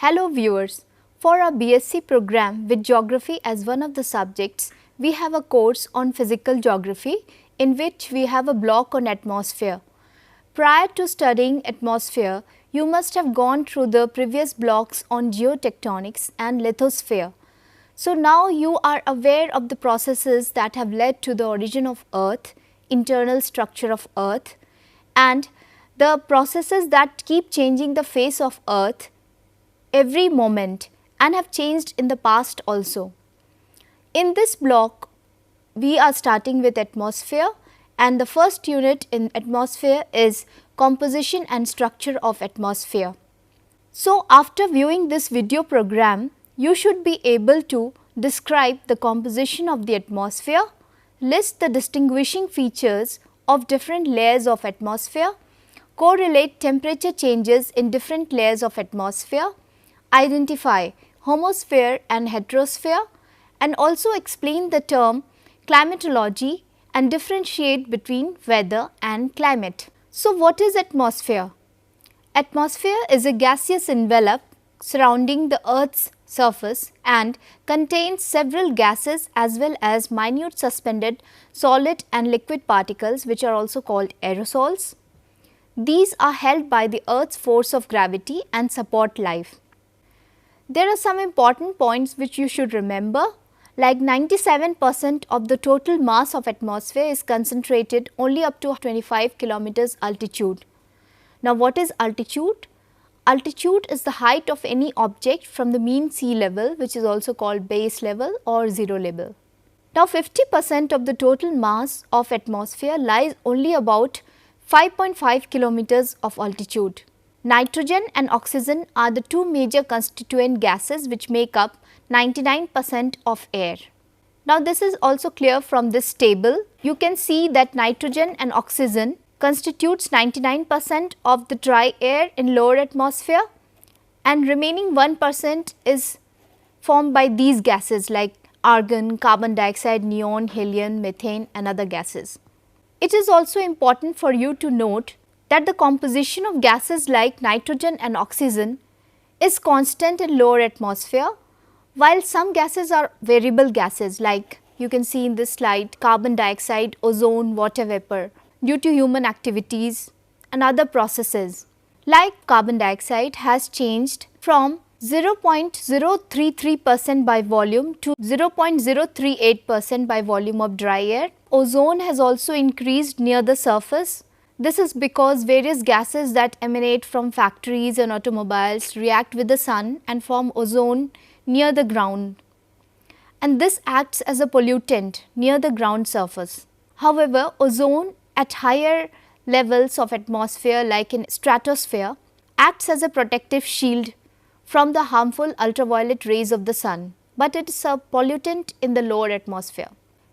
Hello viewers, for our BSc program with Geography as one of the subjects, we have a course on Physical Geography in which we have a block on atmosphere. Prior to studying atmosphere, you must have gone through the previous blocks on geotectonics and lithosphere. So now you are aware of the processes that have led to the origin of Earth, internal structure of Earth, and the processes that keep changing the face of Earth every moment and have changed in the past also. In this block, we are starting with atmosphere, and the first unit in atmosphere is composition and structure of atmosphere. So, after viewing this video program, you should be able to describe the composition of the atmosphere, list the distinguishing features of different layers of atmosphere, correlate temperature changes in different layers of atmosphere, identify homosphere and heterosphere, and also explain the term climatology and differentiate between weather and climate. So, what is atmosphere? Atmosphere is a gaseous envelope surrounding the Earth's surface and contains several gases as well as minute suspended solid and liquid particles, which are also called aerosols. These are held by the Earth's force of gravity and support life. There are some important points which you should remember, like 97% of the total mass of atmosphere is concentrated only up to 25 kilometers altitude. Now, what is altitude? Altitude is the height of any object from the mean sea level, which is also called base level or zero level. Now, 50% of the total mass of atmosphere lies only about 5.5 kilometers of altitude. Nitrogen and oxygen are the two major constituent gases which make up 99% of air. Now, this is also clear from this table. You can see that nitrogen and oxygen constitutes 99% of the dry air in lower atmosphere, and remaining 1% is formed by these gases like argon, carbon dioxide, neon, helium, methane and other gases. It is also important for you to note that the composition of gases like nitrogen and oxygen is constant in lower atmosphere, while some gases are variable gases, like you can see in this slide carbon dioxide, ozone, water vapor, due to human activities and other processes. Like carbon dioxide has changed from 0.033% by volume to 0.038% by volume of dry air. Ozone has also increased near the surface. This is because various gases that emanate from factories and automobiles react with the sun and form ozone near the ground, and this acts as a pollutant near the ground surface. However, ozone at higher levels of atmosphere like in stratosphere acts as a protective shield from the harmful ultraviolet rays of the sun, but it is a pollutant in the lower atmosphere.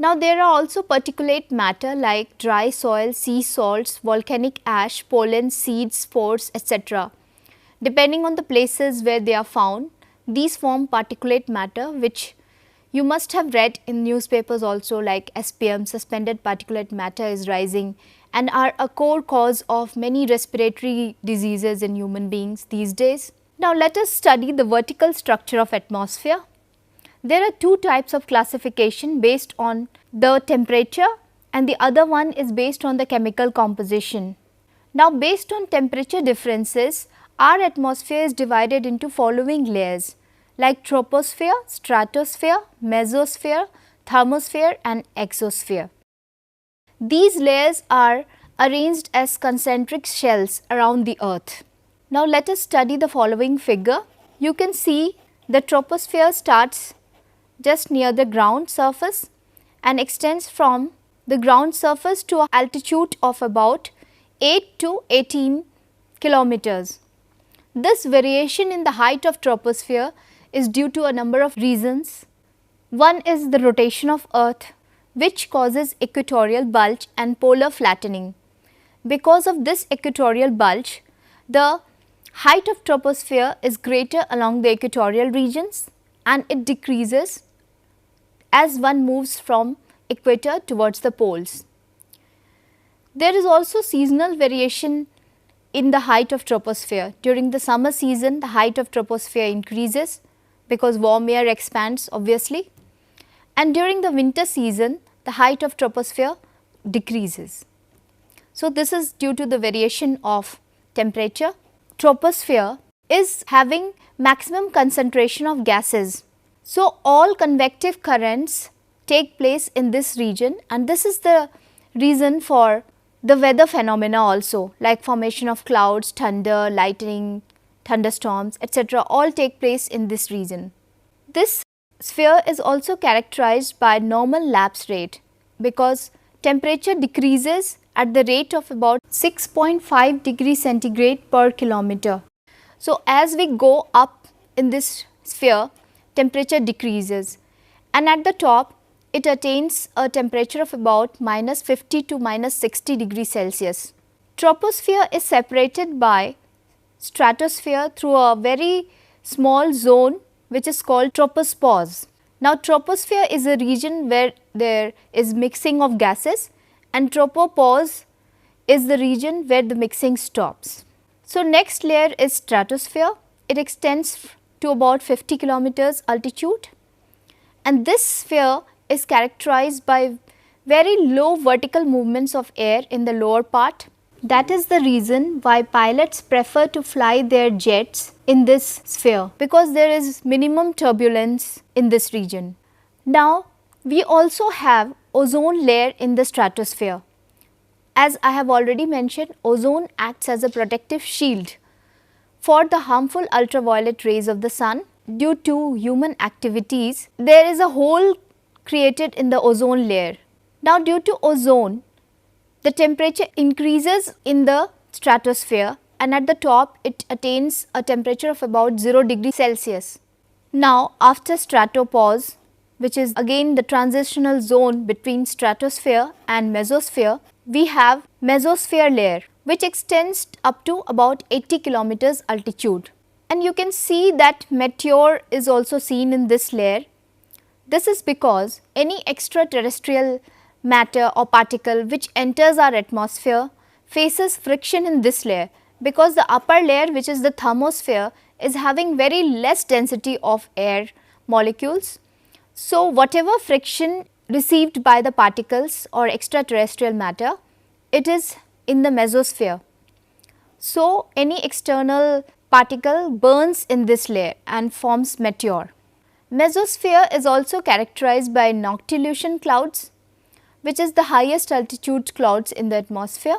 Now, there are also particulate matter like dry soil, sea salts, volcanic ash, pollen, seeds, spores, etc. Depending on the places where they are found, these form particulate matter, which you must have read in newspapers also, like SPM, suspended particulate matter is rising, and are a core cause of many respiratory diseases in human beings these days. Now, let us study the vertical structure of atmosphere. There are two types of classification based on the temperature, and the other one is based on the chemical composition. Now, based on temperature differences, our atmosphere is divided into following layers like troposphere, stratosphere, mesosphere, thermosphere and exosphere. These layers are arranged as concentric shells around the Earth. Now, let us study the following figure. You can see the troposphere starts just near the ground surface and extends from the ground surface to an altitude of about 8 to 18 kilometers. This variation in the height of troposphere is due to a number of reasons. One is the rotation of Earth, which causes equatorial bulge and polar flattening. Because of this equatorial bulge, the height of troposphere is greater along the equatorial regions and it decreases as one moves from equator towards the poles. There is also seasonal variation in the height of troposphere. During the summer season, the height of troposphere increases because warm air expands obviously, and during the winter season the height of troposphere decreases. So, this is due to the variation of temperature. Troposphere is having maximum concentration of gases. So, all convective currents take place in this region, and this is the reason for the weather phenomena also, like formation of clouds, thunder, lightning, thunderstorms, etc. all take place in this region. This sphere is also characterized by normal lapse rate because temperature decreases at the rate of about 6.5 degrees centigrade per kilometer. So, as we go up in this sphere, temperature decreases, and at the top it attains a temperature of about -50 to -60 degrees Celsius. Troposphere is separated by stratosphere through a very small zone which is called tropopause. Now, troposphere is a region where there is mixing of gases, and tropopause is the region where the mixing stops. So, next layer is stratosphere. It extends to about 50 kilometers altitude, and this sphere is characterized by very low vertical movements of air in the lower part. That is the reason why pilots prefer to fly their jets in this sphere, because there is minimum turbulence in this region. Now, we also have ozone layer in the stratosphere. As I have already mentioned, ozone acts as a protective shield for the harmful ultraviolet rays of the sun. Due to human activities, there is a hole created in the ozone layer. Now, due to ozone, the temperature increases in the stratosphere, and at the top it attains a temperature of about 0 degree Celsius. Now, after stratopause, which is again the transitional zone between stratosphere and mesosphere, we have mesosphere layer, which extends up to about 80 kilometers altitude. And you can see that meteor is also seen in this layer. This is because any extraterrestrial matter or particle which enters our atmosphere faces friction in this layer, because the upper layer, which is the thermosphere, is having very less density of air molecules. So, whatever friction received by the particles or extraterrestrial matter, it is in the mesosphere. So, any external particle burns in this layer and forms meteor. Mesosphere is also characterized by noctilucent clouds, which is the highest altitude clouds in the atmosphere.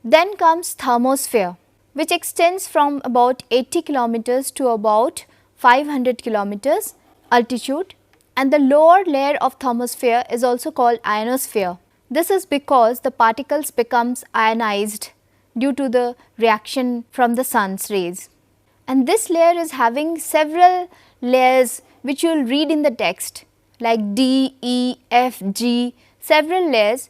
Then comes thermosphere, which extends from about 80 kilometers to about 500 kilometers altitude, and the lower layer of thermosphere is also called ionosphere. This is because the particles becomes ionized due to the reaction from the sun's rays. And this layer is having several layers which you will read in the text, like D, E, F, G, several layers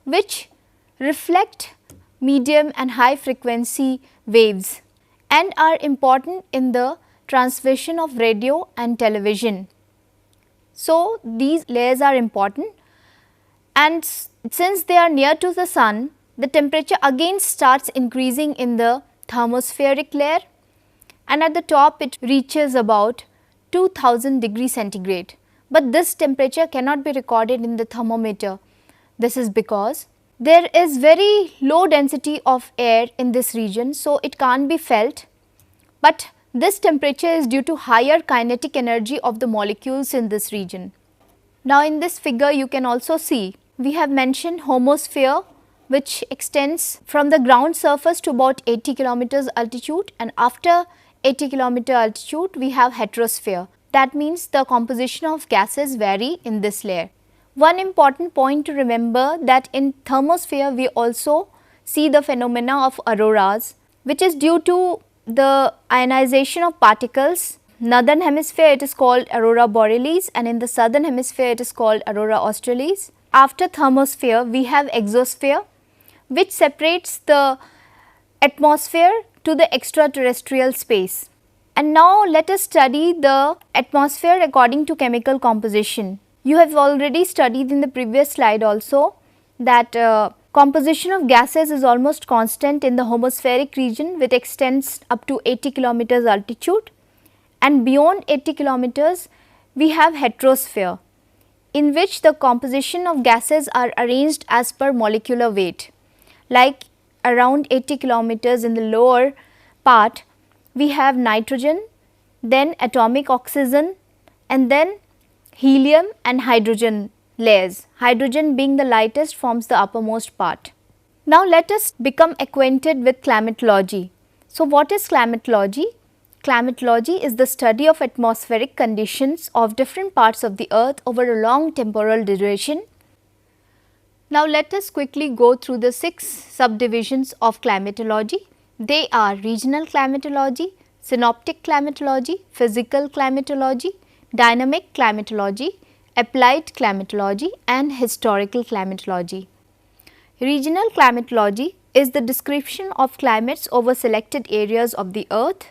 which reflect medium and high frequency waves and are important in the transmission of radio and television. So, these layers are important, and since they are near to the sun, the temperature again starts increasing in the thermospheric layer, and at the top it reaches about 2000 degrees centigrade. But this temperature cannot be recorded in the thermometer. This is because there is very low density of air in this region, so it can't be felt, but this temperature is due to higher kinetic energy of the molecules in this region. Now, in this figure you can also see we have mentioned homosphere, which extends from the ground surface to about 80 kilometers altitude, and after 80 kilometer altitude we have heterosphere. That means the composition of gases vary in this layer. One important point to remember that in thermosphere we also see the phenomena of auroras, which is due to the ionization of particles. Northern hemisphere it is called aurora borealis, and in the southern hemisphere it is called aurora australis. After thermosphere we have exosphere, which separates the atmosphere to the extraterrestrial space. And now let us study the atmosphere according to chemical composition. You have already studied in the previous slide also that Composition of gases is almost constant in the homospheric region, which extends up to 80 kilometers altitude, and beyond 80 kilometers we have heterosphere, in which the composition of gases are arranged as per molecular weight. Like around 80 kilometers in the lower part, we have nitrogen, then atomic oxygen, and then helium and hydrogen layers. Hydrogen being the lightest forms the uppermost part. Now let us become acquainted with climatology. So what is climatology? Climatology is the study of atmospheric conditions of different parts of the earth over a long temporal duration. Now let us quickly go through the 6 subdivisions of climatology. They are regional climatology, synoptic climatology, physical climatology, dynamic climatology, applied climatology, and historical climatology. Regional climatology is the description of climates over selected areas of the earth,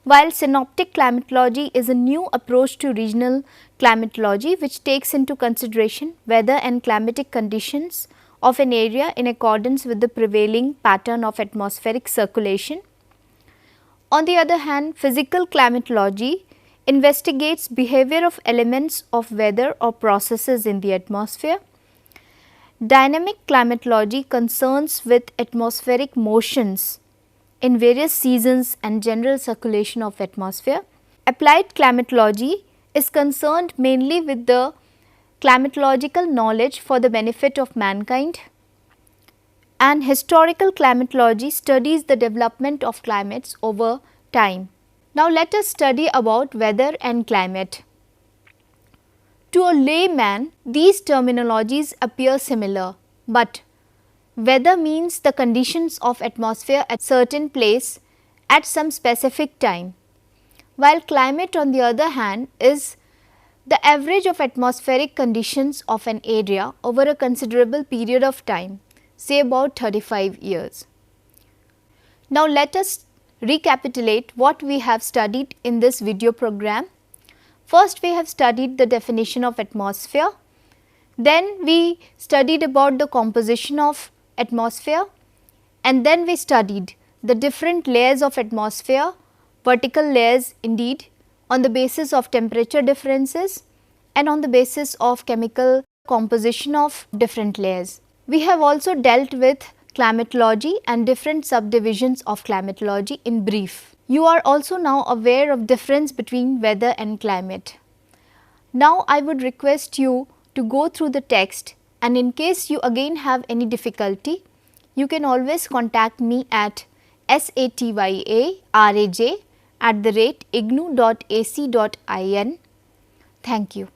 while synoptic climatology is a new approach to regional climatology which takes into consideration weather and climatic conditions of an area in accordance with the prevailing pattern of atmospheric circulation. On the other hand, physical climatology investigates behavior of elements of weather or processes in the atmosphere. Dynamic climatology concerns with atmospheric motions in various seasons and general circulation of atmosphere. Applied climatology is concerned mainly with the climatological knowledge for the benefit of mankind, and historical climatology studies the development of climates over time. Now let us study about weather and climate. To a layman, these terminologies appear similar, but weather means the conditions of atmosphere at certain place at some specific time, while climate on the other hand is the average of atmospheric conditions of an area over a considerable period of time, say about 35 years. Now let us recapitulate what we have studied in this video program. First, we have studied the definition of atmosphere, then we studied about the composition of atmosphere, and then we studied the different layers of atmosphere, vertical layers indeed, on the basis of temperature differences and on the basis of chemical composition of different layers. We have also dealt with climatology and different subdivisions of climatology in brief. You are also now aware of difference between weather and climate. Now I would request you to go through the text, and in case you again have any difficulty, you can always contact me at satyaraj@ignou.ac.in. Thank you.